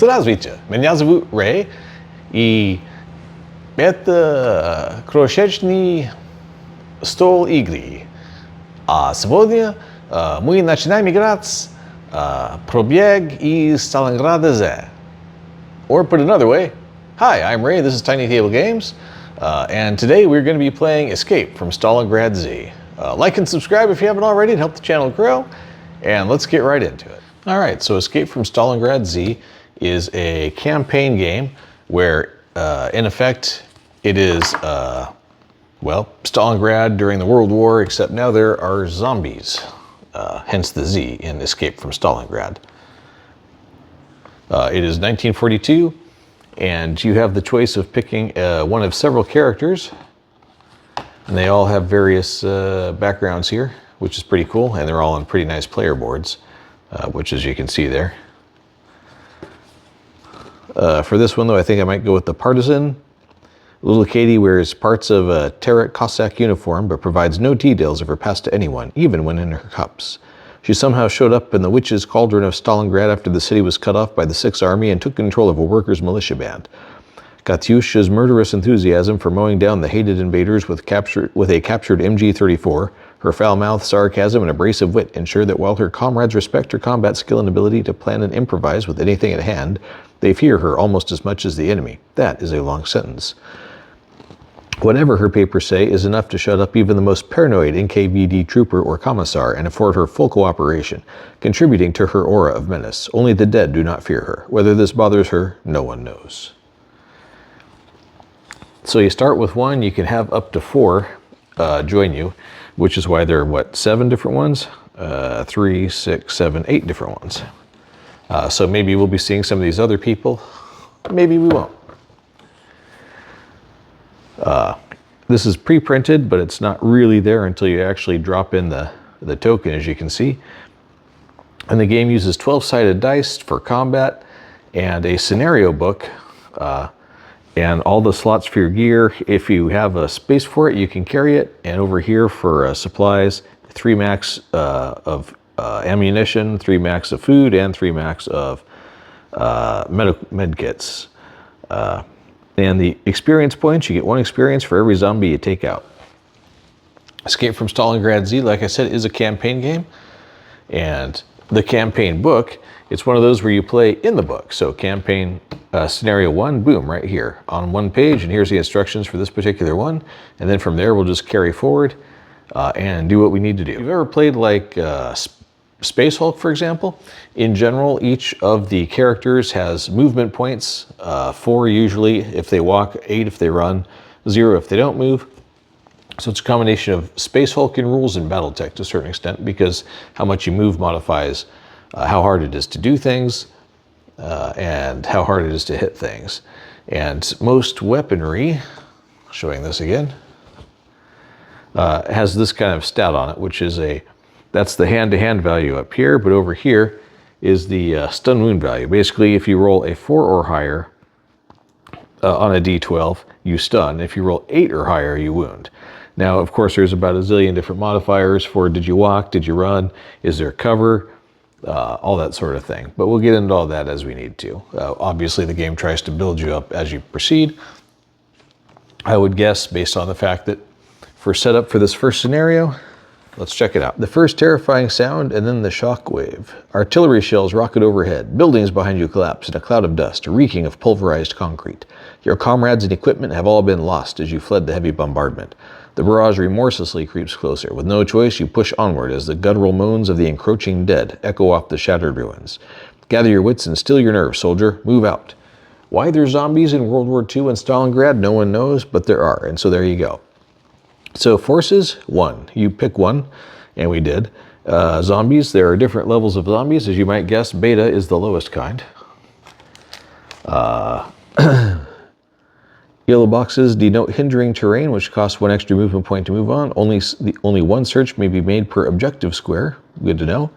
Здравствуйте, меня зовут Рэй, и это крошечный стол игры. А сегодня мы начинаем играть пробег из Stalingrad Z. Or put another way, hi, I'm Ray, this is TinyTableGames, and today we're going to be playing Escape from Stalingrad Z. Like and subscribe if you haven't already to help the channel grow, and let's get right into it. Alright, so Escape from Stalingrad Z is a campaign game where, in effect, it is, well, Stalingrad during the World War, except now there are zombies, hence the Z in Escape from Stalingrad. It is 1942, and you have the choice of picking one of several characters, and they all have various backgrounds here, which is pretty cool, and they're all on pretty nice player boards, which as you can see there. For this one though, I think I might go with the Partisan. Little Katie wears parts of a Terek Cossack uniform, but provides no details of her past to anyone, even when in her cups. She somehow showed up in the witches' cauldron of Stalingrad after the city was cut off by the Sixth Army and took control of a workers' militia band. Katyusha's murderous enthusiasm for mowing down the hated invaders with a captured MG-34, her foul-mouthed sarcasm and abrasive wit ensure that while her comrades respect her combat skill and ability to plan and improvise with anything at hand, they fear her almost as much as the enemy. That is a long sentence. Whatever her papers say is enough to shut up even the most paranoid NKVD trooper or commissar and afford her full cooperation, contributing to her aura of menace. Only the dead do not fear her. Whether this bothers her, no one knows. So you start with one, you can have up to 4 join you, which is why there are, what, 7 different ones? 3, 6, 7, 8 different ones. So maybe we'll be seeing some of these other people. Maybe we won't. This is pre-printed, but it's not really there until you actually drop in the token, as you can see. And the game uses 12-sided dice for combat and a scenario book, and all the slots for your gear. If you have a space for it, you can carry it. And over here for supplies, 3 max of ammunition, 3 max of food, and 3 max of med kits. And the experience points, you get 1 experience for every zombie you take out. Escape from Stalingrad Z, like I said, is a campaign game. And the campaign book, it's one of those where you play in the book. So campaign scenario 1, boom, right here on 1 page. And here's the instructions for this particular one. And then from there, we'll just carry forward and do what we need to do. If you've ever played like Space Hulk, for example, in general, each of the characters has movement points, 4 usually if they walk, 8 if they run, 0 if they don't move. So it's a combination of Space Hulk rules and Battletech to a certain extent, because how much you move modifies how hard it is to do things and how hard it is to hit things. And most weaponry, showing this again, has this kind of stat on it, which is that's the hand-to-hand value up here, but over here is the stun wound value. Basically, if you roll a 4 or higher on a d12, you stun. If you roll 8 or higher, you wound. Now, of course, there's about a zillion different modifiers for did you walk, did you run, is there cover, all that sort of thing. But we'll get into all that as we need to. Obviously, the game tries to build you up as you proceed. I would guess, based on the fact that for setup for this first scenario, let's check it out. The first terrifying sound and then the shock wave. Artillery shells rocket overhead. Buildings behind you collapse in a cloud of dust, reeking of pulverized concrete. Your comrades and equipment have all been lost as you fled the heavy bombardment. The barrage remorselessly creeps closer. With no choice, you push onward as the guttural moans of the encroaching dead echo off the shattered ruins. Gather your wits and still your nerves, soldier. Move out. Why there's zombies in World War II in Stalingrad, no one knows, but there are, and so there you go. So forces, 1. You pick 1, and we did. Zombies, there are different levels of zombies. As you might guess, beta is the lowest kind. Yellow boxes denote hindering terrain, which costs 1 extra movement point to move on. Only 1 search may be made per objective square. Good to know.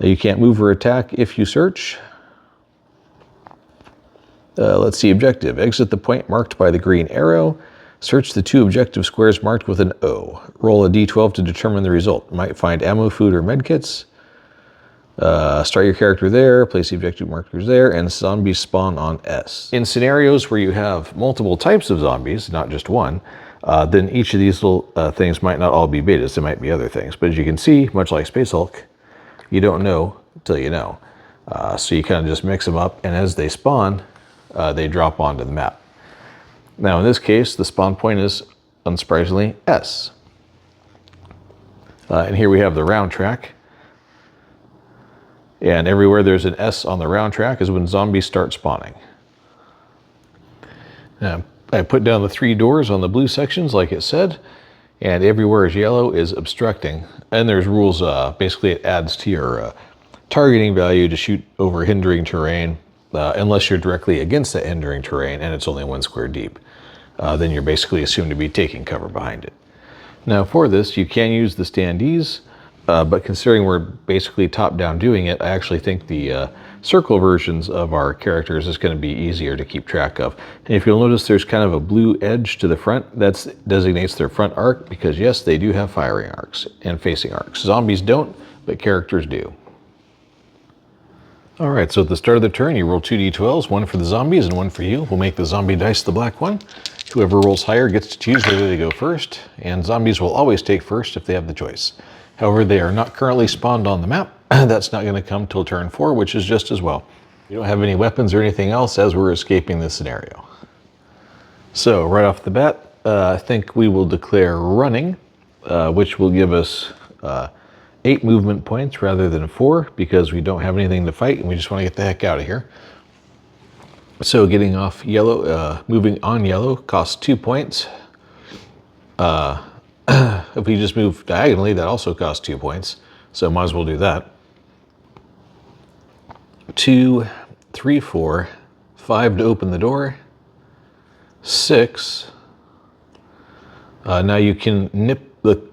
You can't move or attack if you search. Let's see, objective. Exit the point marked by the green arrow. Search the 2 objective squares marked with an O. Roll a d12 to determine the result. You might find ammo, food, or medkits. Start your character there, place the objective markers there, and zombies spawn on S. In scenarios where you have multiple types of zombies, not just one, then each of these little things might not all be betas. There might be other things. But as you can see, much like Space Hulk, you don't know till you know. So you kind of just mix them up, and as they spawn, they drop onto the map. Now in this case, the spawn point is, unsurprisingly, S. And here we have the round track. And everywhere there's an S on the round track is when zombies start spawning. Now, I put down the 3 doors on the blue sections like it said, and everywhere is yellow is obstructing. And there's rules, basically it adds to your targeting value to shoot over hindering terrain, unless you're directly against that hindering terrain and it's only 1 square deep. Then you're basically assumed to be taking cover behind it. Now for this, you can use the standees, but considering we're basically top-down doing it, I actually think the circle versions of our characters is going to be easier to keep track of. And if you'll notice, there's kind of a blue edge to the front. That designates their front arc, because yes, they do have firing arcs and facing arcs. Zombies don't, but characters do. All right, so at the start of the turn, you roll 2d12s, 1 for the zombies and 1 for you. We'll make the zombie dice the black one. Whoever rolls higher gets to choose whether they go first, and zombies will always take first if they have the choice. However, they are not currently spawned on the map. That's not going to come till turn 4, which is just as well. You don't have any weapons or anything else as we're escaping this scenario. So right off the bat, I think we will declare running, which will give us 8 movement points rather than 4, because we don't have anything to fight and we just want to get the heck out of here. So getting off yellow, moving on yellow costs 2 points. If we just move diagonally, that also costs 2 points. So might as well do that. 2, 3, 4, 5 to open the door. 6. Now you can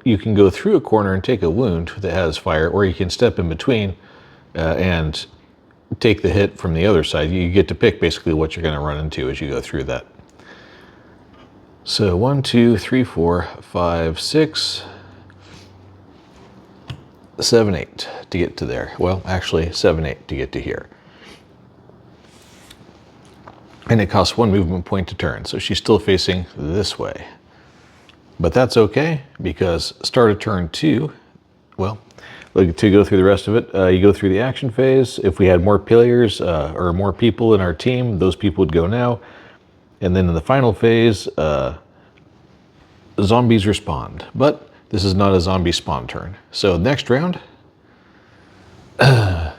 you can go through a corner and take a wound that has fire, or you can step in between and take the hit from the other side. You get to pick basically what you're going to run into as you go through that. So 1, 2, 3, 4, 5, 6, 7, 8 to get to there. Well, actually 7, 8 to get to here. And it costs 1 movement point to turn, so she's still facing this way. But that's okay, because start of turn 2, well, to go through the rest of it, you go through the action phase. If we had more players or more people in our team, those people would go now. And then in the final phase, zombies respond. But this is not a zombie spawn turn. So next round, no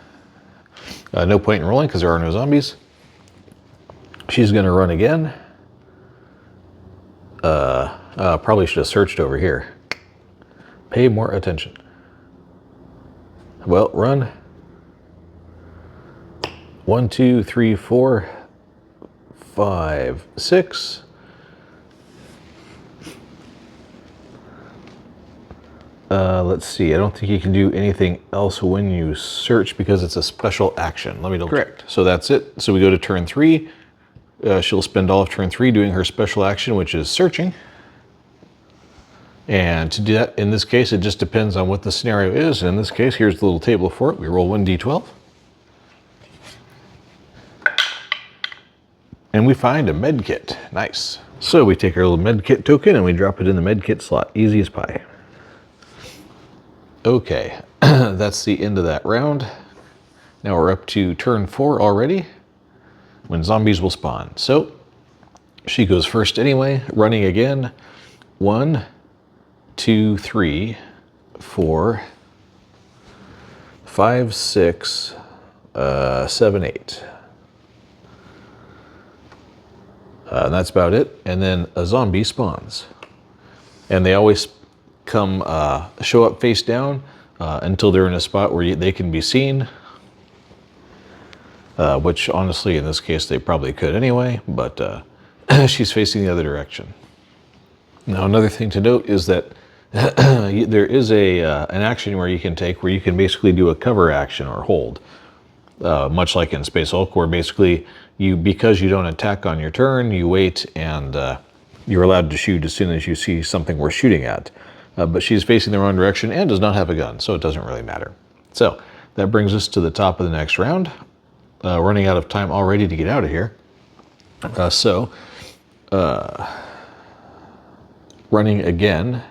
point in rolling because there are no zombies. She's going to run again. Probably should have searched over here. Pay more attention. Well, run. 1, 2, 3, 4, 5, 6. Let's see. I don't think you can do anything else when you search because it's a special action. Let me double check. Correct. So that's it. So we go to turn 3. She'll spend all of turn 3 doing her special action, which is searching. And to do that, in this case, it just depends on what the scenario is. In this case, here's the little table for it. We roll 1d12. And we find a med kit. Nice. So we take our little med kit token and we drop it in the med kit slot. Easy as pie. Okay, that's the end of that round. Now we're up to turn 4 already, when zombies will spawn. So she goes first anyway, running again. 1, 2, 3, 4, 5, 6, 7, 8. And that's about it. And then a zombie spawns. And they always come show up face down until they're in a spot where they can be seen. Which honestly, in this case, they probably could anyway, but she's facing the other direction. Now, another thing to note is that there is an action where you can take where you can basically do a cover action or hold. Much like in Space Hulk, where basically because you don't attack on your turn, you wait and you're allowed to shoot as soon as you see something worth shooting at. But she's facing the wrong direction and does not have a gun, so it doesn't really matter. So That brings us to the top of the next round. Running out of time already to get out of here. Running again,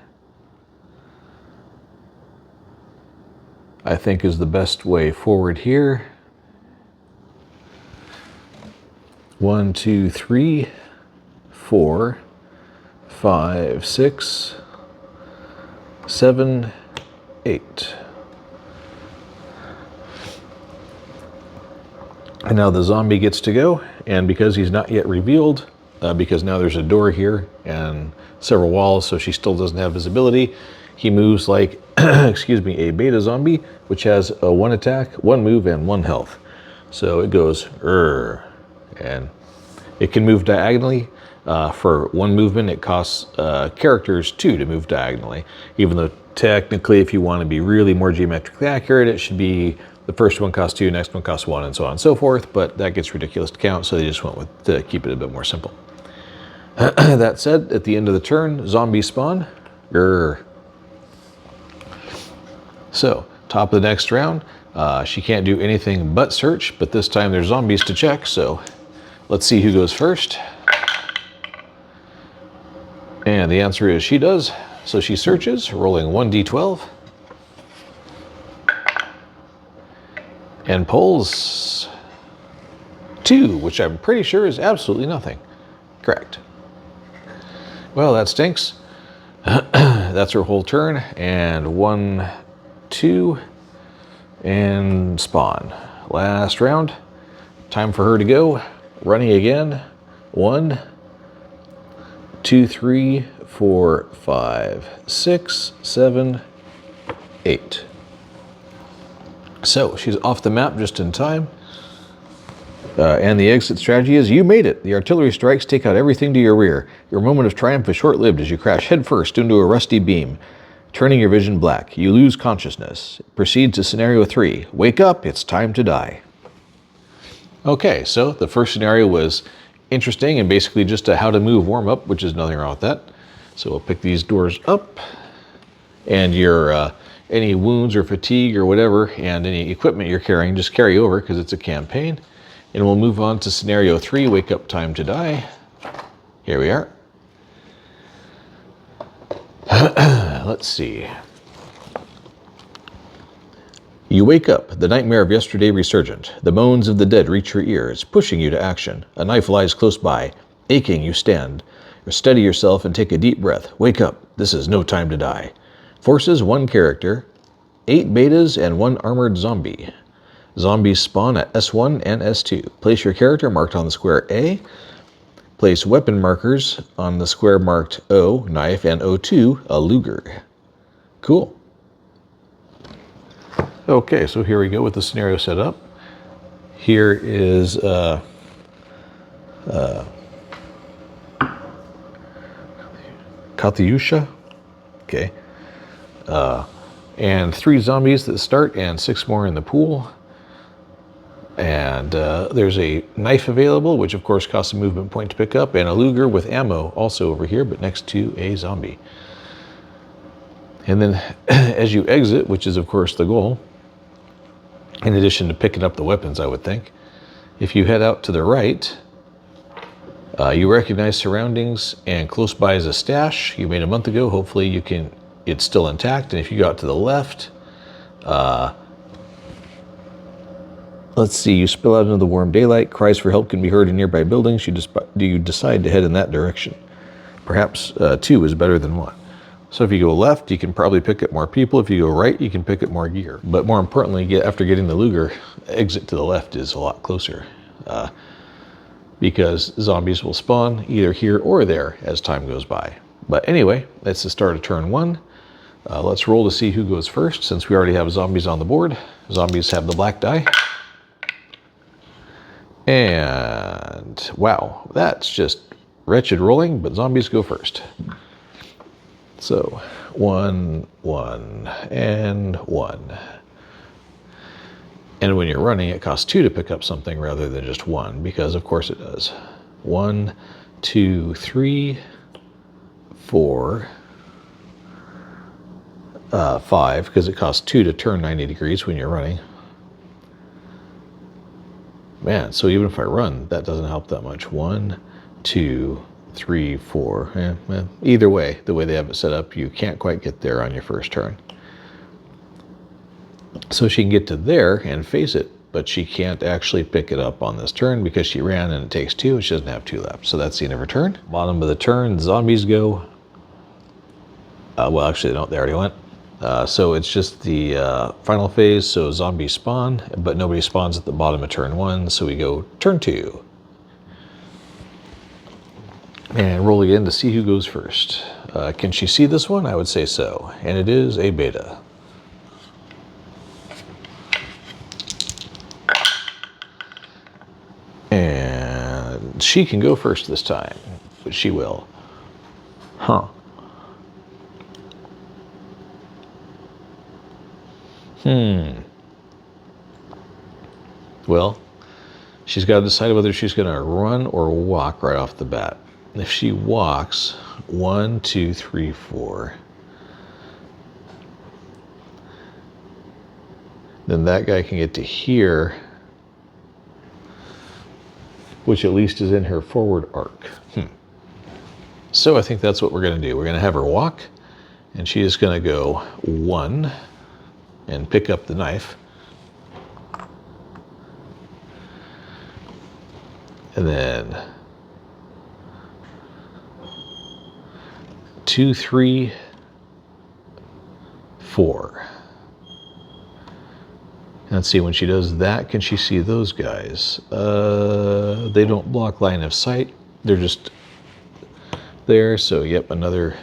I think, is the best way forward here. 1, 2, 3, 4, 5, 6, 7, 8. And now the zombie gets to go, and because he's not yet revealed, because now there's a door here and several walls, so she still doesn't have visibility, he moves like, excuse me, a beta zombie, which has a 1 attack, 1 move, and 1 health. So it goes, and it can move diagonally. For 1 movement, it costs characters 2 to move diagonally, even though technically, if you want to be really more geometrically accurate, it should be the first one costs 2, next one costs 1, and so on and so forth, but that gets ridiculous to count, so they just went with to keep it a bit more simple. That said, at the end of the turn, zombies spawn. So, top of the next round, she can't do anything but search, but this time there's zombies to check, so let's see who goes first. And the answer is she does. So she searches, rolling 1d12. And pulls 2, which I'm pretty sure is absolutely nothing. Correct. Well, that stinks. That's her whole turn. And 1, 2, and spawn. Last round. Time for her to go. Running again. 1, 2, 3, 4, 5, 6, 7, 8. So she's off the map just in time. And the exit strategy is you made it. The artillery strikes take out everything to your rear. Your moment of triumph is short-lived as you crash headfirst into a rusty beam, turning your vision black. You lose consciousness. Proceed to scenario 3. Wake up, it's time to die. Okay, so the first scenario was interesting and basically just a how to move warm-up, which is nothing wrong with that. So we'll pick these doors up, and your any wounds or fatigue or whatever, and any equipment you're carrying, just carry over because it's a campaign. And we'll move on to scenario 3, wake up, time to die. Here we are. Let's see. You wake up, the nightmare of yesterday resurgent. The moans of the dead reach your ears, pushing you to action. A knife lies close by. Aching, you stand. Steady yourself and take a deep breath. Wake up. This is no time to die. Forces 1 character, 8 betas, and 1 armored zombie. Zombies spawn at S1 and S2. Place your character marked on the square A. Place weapon markers on the square marked O, knife, and O2, a Luger. Cool. Okay, so here we go with the scenario set up. Here is Katyusha. Okay. And 3 zombies that start and 6 more in the pool. And there's a knife available, which of course costs a movement point to pick up, and a Luger with ammo also over here, but next to a zombie. And then as you exit, which is of course the goal, in addition to picking up the weapons, I would think, if you head out to the right, you recognize surroundings, and close by is a stash you made a month ago. Hopefully you can, it's still intact. And if you go out to the left, let's see, you spill out into the warm daylight. Cries for help can be heard in nearby buildings. You decide to head in that direction. Perhaps 2 is better than 1. So if you go left, you can probably pick up more people. If you go right, you can pick up more gear. But more importantly, after getting the Luger, exit to the left is a lot closer. Because zombies will spawn either here or there as time goes by. But anyway, that's the start of turn 1. Let's roll to see who goes first, since we already have zombies on the board. Zombies have the black die. And wow, that's just wretched rolling, but zombies go first. So 1, 1, and 1. And when you're running, it costs 2 to pick up something rather than just 1, because of course it does. 1, 2, 3, 4, 5, because it costs 2 to turn 90 degrees when you're running. Man, so even if I run, that doesn't help that much. 1, 2, 3, 4. Well, either way, the way they have it set up, you can't quite get there on your first turn. So she can get to there and face it, but she can't actually pick it up on this turn because she ran and it takes 2 and she doesn't have 2 left. So that's the end of her turn. Bottom of the turn, zombies go. Well, actually, they don't. They already went. So it's just the final phase. So zombies spawn, but nobody spawns at the bottom of turn 1. So we go turn 2. And roll again to see who goes first. Can she see this one? I would say so. And it is a beta. And she can go first this time, but she will. Huh. Well, she's got to decide whether she's going to run or walk right off the bat. If she walks, 1, 2, 3, 4, then that guy can get to here, which at least is in her forward arc. So I think that's what we're going to do. We're going to have her walk, and she is going to go 1 and pick up the knife. And then 2, 3, 4. Let's see, when she does that, can she see those guys? They don't block line of sight. They're just there. So, yep, another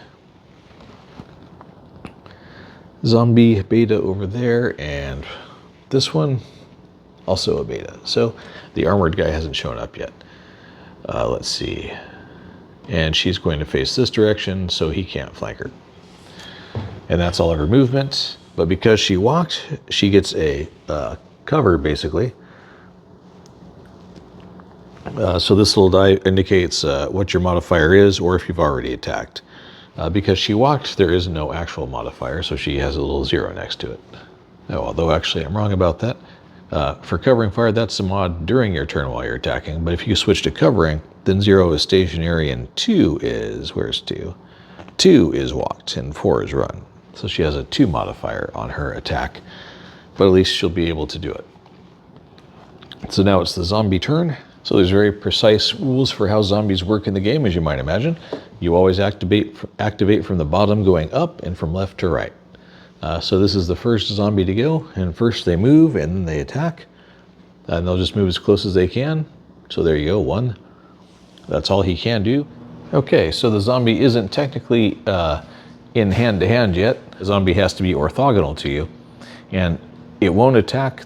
zombie beta over there. And this one, also a beta. So the armored guy hasn't shown up yet. Let's see. And she's going to face this direction, so he can't flank her. And that's all of her movement. But because she walked, she gets a cover, basically. So this little die indicates what your modifier is, or if you've already attacked. Because she walked, there is no actual modifier, so she has a little 0 next to it. Oh, although actually I'm wrong about that. For covering fire, that's a mod during your turn while you're attacking. But if you switch to covering, then 0 is stationary and 2 is, where's 2? 2 is walked and 4 is run. So she has a 2 modifier on her attack, but at least she'll be able to do it. So now it's the zombie turn. So there's very precise rules for how zombies work in the game, as you might imagine. You always activate from the bottom going up and from left to right. So this is the first zombie to go, and first they move and then they attack. And they'll just move as close as they can. So there you go, 1. That's all he can do. Okay, so the zombie isn't technically in hand-to-hand yet. The zombie has to be orthogonal to you. And it won't attack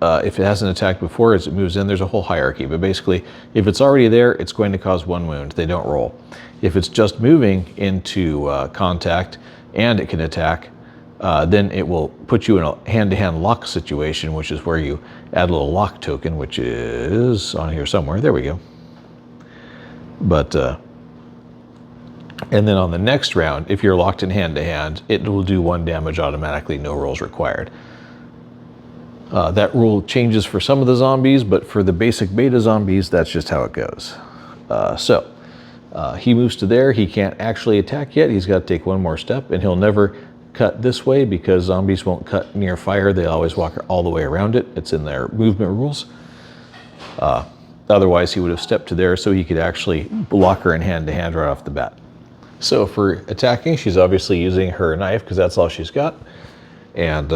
if it hasn't attacked before as it moves in. There's a whole hierarchy, but basically, if it's already there, it's going to cause 1 wound. They don't roll. If it's just moving into contact and it can attack, then it will put you in a hand-to-hand lock situation, which is where you add a little lock token, which is on here somewhere. There we go. But, and then on the next round, if you're locked in hand-to-hand, it will do 1 damage automatically, no rolls required. That rule changes for some of the zombies, but for the basic beta zombies, that's just how it goes. He moves to there. He can't actually attack yet. He's got to take 1 more step, and he'll never cut this way because zombies won't cut near fire. They always walk all the way around it. It's in their movement rules. Otherwise, he would have stepped to there so he could actually block her in hand-to-hand right off the bat. So for attacking, she's obviously using her knife because that's all she's got. And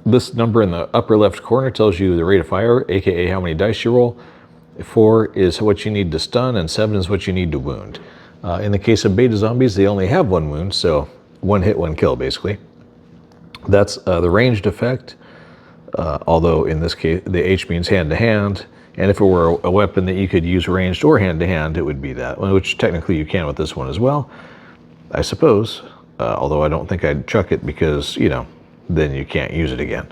this number in the upper left corner tells you the rate of fire, aka how many dice you roll. 4 is what you need to stun, and 7 is what you need to wound. In the case of beta zombies, they only have 1 wound, so 1 hit, 1 kill, basically. That's the ranged effect, although in this case, the H means hand-to-hand, and if it were a weapon that you could use ranged or hand-to-hand, it would be that, which technically you can with this one as well, I suppose, although I don't think I'd chuck it because, you know, then you can't use it again.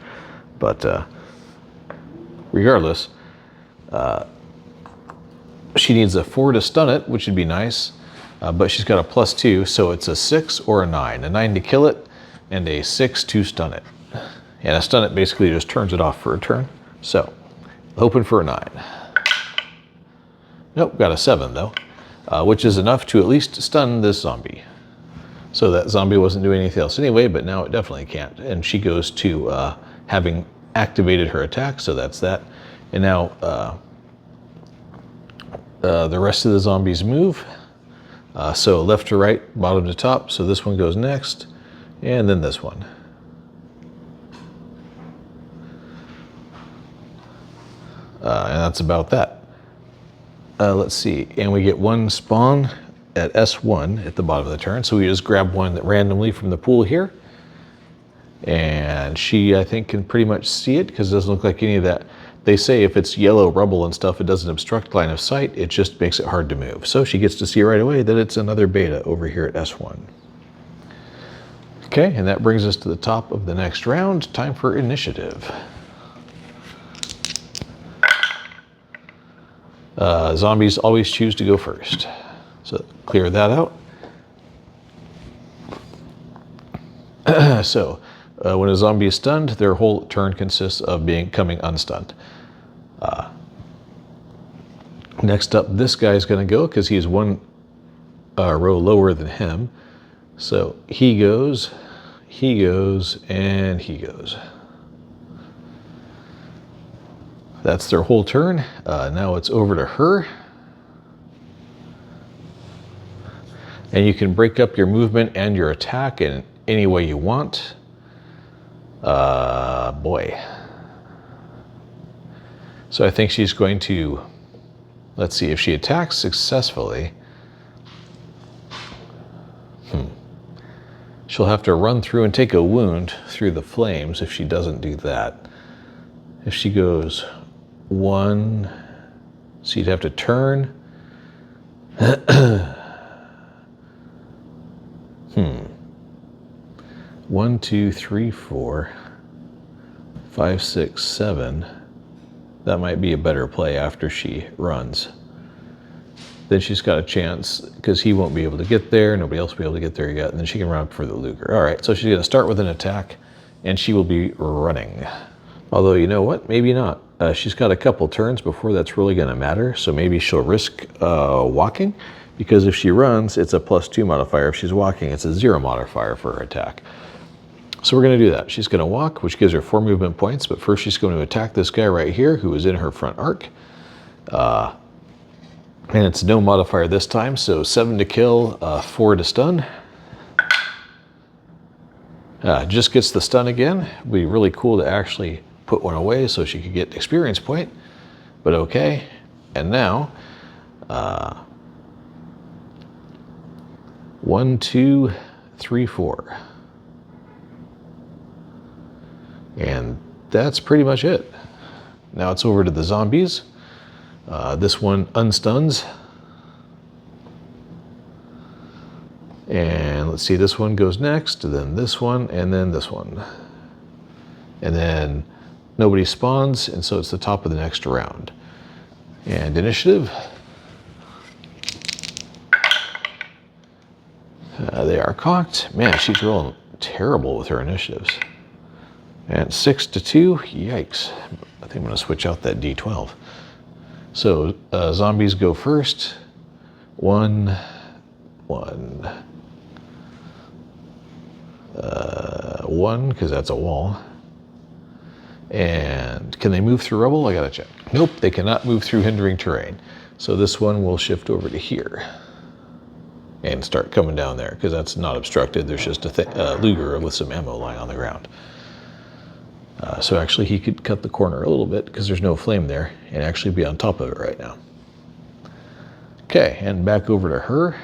But regardless, she needs a 4 to stun it, which would be nice, but she's got a +2, so it's a 6 or a 9. A 9 to kill it, and a 6 to stun it. And a stun it basically just turns it off for a turn. So, hoping for a 9. Nope, got a 7 though, which is enough to at least stun this zombie. So that zombie wasn't doing anything else anyway, but now it definitely can't. And she goes to having activated her attack, so that's that. And now the rest of the zombies move. So left to right, bottom to top. So this one goes next, and then this one. And that's about that. Let's see, and we get one spawn at S1 at the bottom of the turn. So we just grab one randomly from the pool here. And she, I think, can pretty much see it because it doesn't look like any of that. They say if it's yellow rubble and stuff, it doesn't obstruct line of sight. It just makes it hard to move. So she gets to see right away that it's another beta over here at S1. Okay, and that brings us to the top of the next round. Time for initiative. Zombies always choose to go first. So clear that out. So when a zombie is stunned, their whole turn consists of becoming unstunned. Next up, this guy's going to go because he's one row lower than him. So he goes, and he goes. That's their whole turn. Now it's over to her. And you can break up your movement and your attack in any way you want. Boy. So I think she's going to, let's see, if she attacks successfully, she'll have to run through and take a wound through the flames if she doesn't do that. If she goes 1, so you'd have to turn. 1, 2, 3, 4, 5, 6, 7. That might be a better play after she runs. Then she's got a chance because he won't be able to get there. Nobody else will be able to get there yet. And then she can run up for the Luger. All right, so she's going to start with an attack, and she will be running. Although, you know what? Maybe not. She's got a couple turns before that's really going to matter. So maybe she'll risk walking, because if she runs, it's a +2 modifier. If she's walking, it's a 0 modifier for her attack. So we're going to do that. She's going to walk, which gives her 4 movement points. But first, she's going to attack this guy right here, who is in her front arc. And it's no modifier this time. So 7 to kill, 4 to stun. Just gets the stun again. It'd be really cool to actually put one away so she could get experience point. But okay. And now, 1, 2, 3, 4. And that's pretty much it. Now it's over to the zombies. This one unstuns. And let's see, this one goes next, then this one, and then this one. And then nobody spawns, and so it's the top of the next round. And initiative. They are cocked. Man, she's rolling terrible with her initiatives. And 6 to 2, yikes. I think I'm gonna switch out that D12. So zombies go first. 1, 1. 1, because that's a wall. And can they move through rubble? I gotta check. Nope, they cannot move through hindering terrain. So this one will shift over to here and start coming down there, because that's not obstructed. There's just a Luger with some ammo lying on the ground. So actually he could cut the corner a little bit because there's no flame there and actually be on top of it right now. Okay, and back over to her.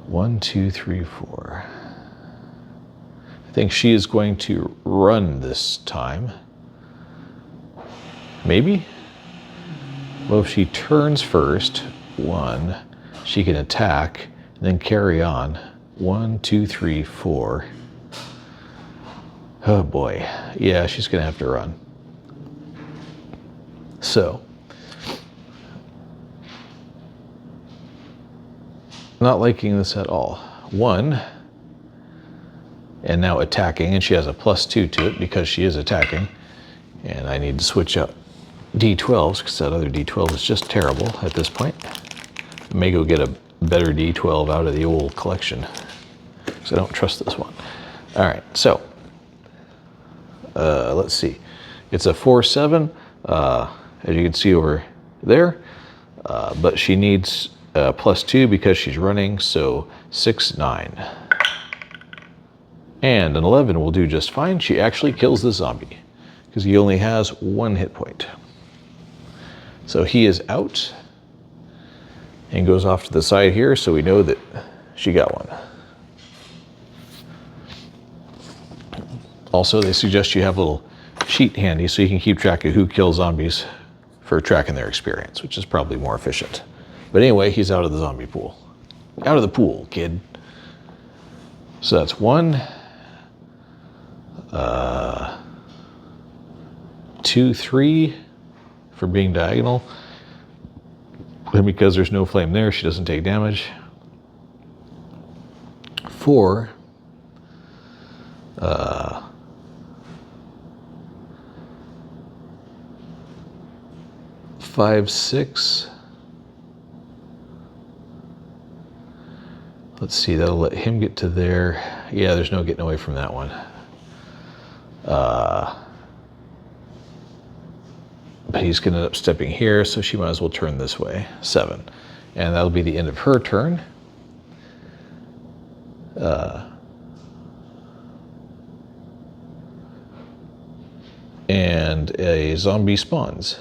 1, 2, 3, 4. I think she is going to run this time. Maybe? Well, if she turns first, 1, she can attack, and then carry on. 1, 2, 3, 4. Oh boy, yeah, she's gonna have to run. So, not liking this at all. 1, and now attacking, and she has a +2 to it because she is attacking, and I need to switch up D12s, because that other D12 is just terrible at this point. I may go get a better D12 out of the old collection, because I don't trust this one. All right, so let's see. It's a 4/7, as you can see over there, but she needs +2 because she's running, so 6/9. And an 11 will do just fine. She actually kills the zombie because he only has 1 hit point. So he is out and goes off to the side here, so we know that she got one. Also, they suggest you have a little sheet handy so you can keep track of who kills zombies for tracking their experience, which is probably more efficient. But anyway, he's out of the zombie pool. Out of the pool, kid. So that's 1, 2, 3 for being diagonal. And because there's no flame there, she doesn't take damage. 4, 5, 6. Let's see, that'll let him get to there. Yeah, there's no getting away from that one. But he's going to end up stepping here, so she might as well turn this way. 7. And that'll be the end of her turn. And a zombie spawns.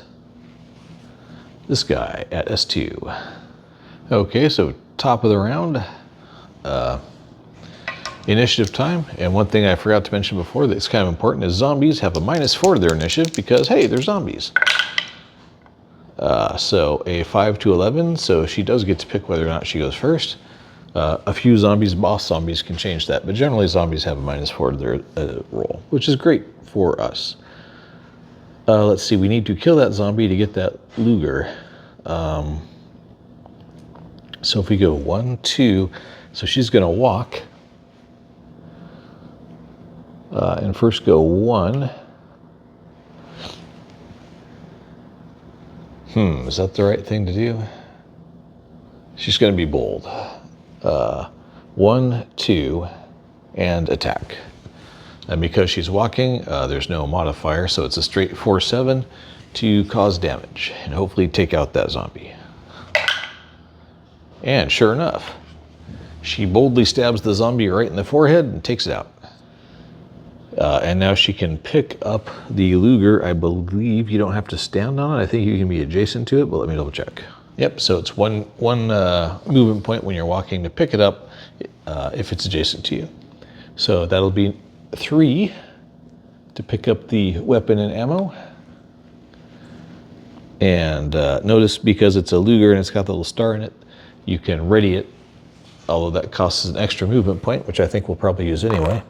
This guy at S2. Okay, so top of the round. Initiative time, and one thing I forgot to mention before that's kind of important is zombies have a -4 to their initiative because, hey, they're zombies. So a 5 to 11, so she does get to pick whether or not she goes first. A few zombies, boss zombies, can change that, but generally zombies have a -4 to their roll, which is great for us. Let's see, we need to kill that zombie to get that Luger. So if we go 1, 2, so she's going to walk. And first go 1. Is that the right thing to do? She's going to be bold. 1, 2, and attack. And because she's walking, there's no modifier, so it's a straight 4/7 to cause damage and hopefully take out that zombie. And sure enough, she boldly stabs the zombie right in the forehead and takes it out. And now she can pick up the Luger. I believe you don't have to stand on it. I think you can be adjacent to it, but let me double check. Yep, so it's one movement point when you're walking to pick it up if it's adjacent to you. So that'll be 3 to pick up the weapon and ammo. And notice because it's a Luger and it's got the little star in it, you can ready it, although that costs an extra movement point, which I think we'll probably use anyway.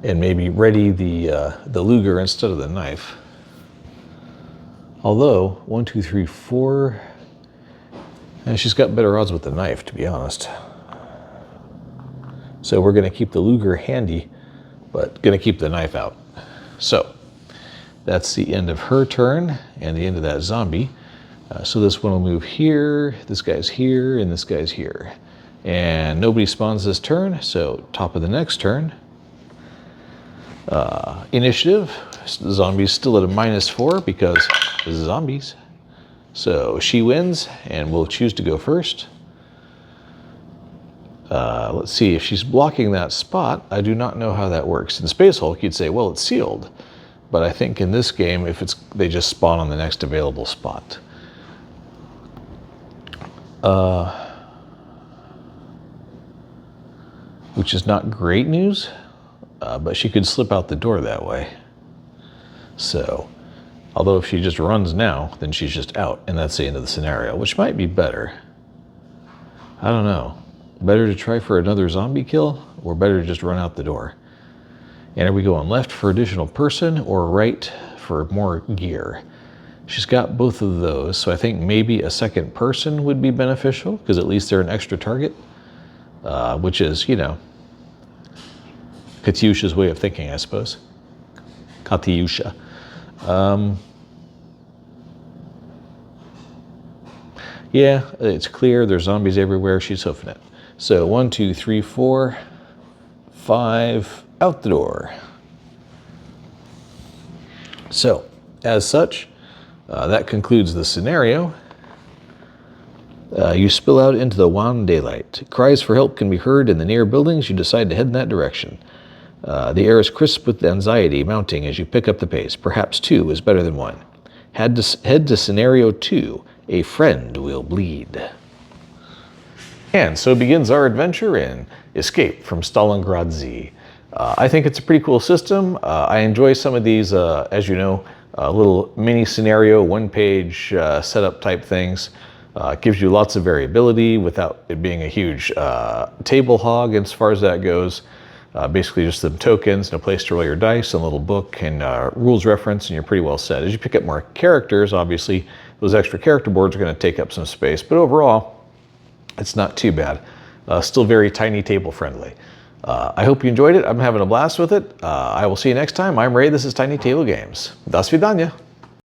And maybe ready the Luger instead of the knife. Although 1, 2, 3, 4, and she's got better odds with the knife, to be honest. So we're going to keep the Luger handy, but going to keep the knife out. So that's the end of her turn and the end of that zombie. So this one will move here, this guy's here, and this guy's here. And nobody spawns this turn, so top of the next turn. Initiative, the zombie's still at a -4 because zombies. So she wins, and we'll choose to go first. Let's see, if she's blocking that spot, I do not know how that works. In Space Hulk, you'd say, well, it's sealed. But I think in this game, if they just spawn on the next available spot. Which is not great news, but she could slip out the door that way. So, although if she just runs now, then she's just out, and that's the end of the scenario, which might be better. I don't know. Better to try for another zombie kill, or better to just run out the door? And are we going left for additional person, or right for more gear? She's got both of those, so I think maybe a second person would be beneficial, because at least they're an extra target, which is, you know, Katyusha's way of thinking, I suppose. Katyusha. Yeah, it's clear. There's zombies everywhere. She's hoofing it. So 1, 2, 3, 4, 5, out the door. So, as such, that concludes the scenario. You spill out into the wan daylight. Cries for help can be heard in the near buildings. You decide to head in that direction. The air is crisp with anxiety mounting as you pick up the pace. Perhaps 2 is better than 1. Head to scenario 2. A friend will bleed. And so begins our adventure in Escape from Stalingrad Z. I think it's a pretty cool system. I enjoy some of these, as you know, little mini scenario, one-page setup type things. It gives you lots of variability without it being a huge table hog as far as that goes. Basically just some tokens and a place to roll your dice, and a little book and rules reference, and you're pretty well set. As you pick up more characters, obviously, those extra character boards are going to take up some space, but overall, it's not too bad. Still very tiny table friendly. I hope you enjoyed it. I'm having a blast with it. I will see you next time. I'm Ray. This is Tiny Table Games. До свидания.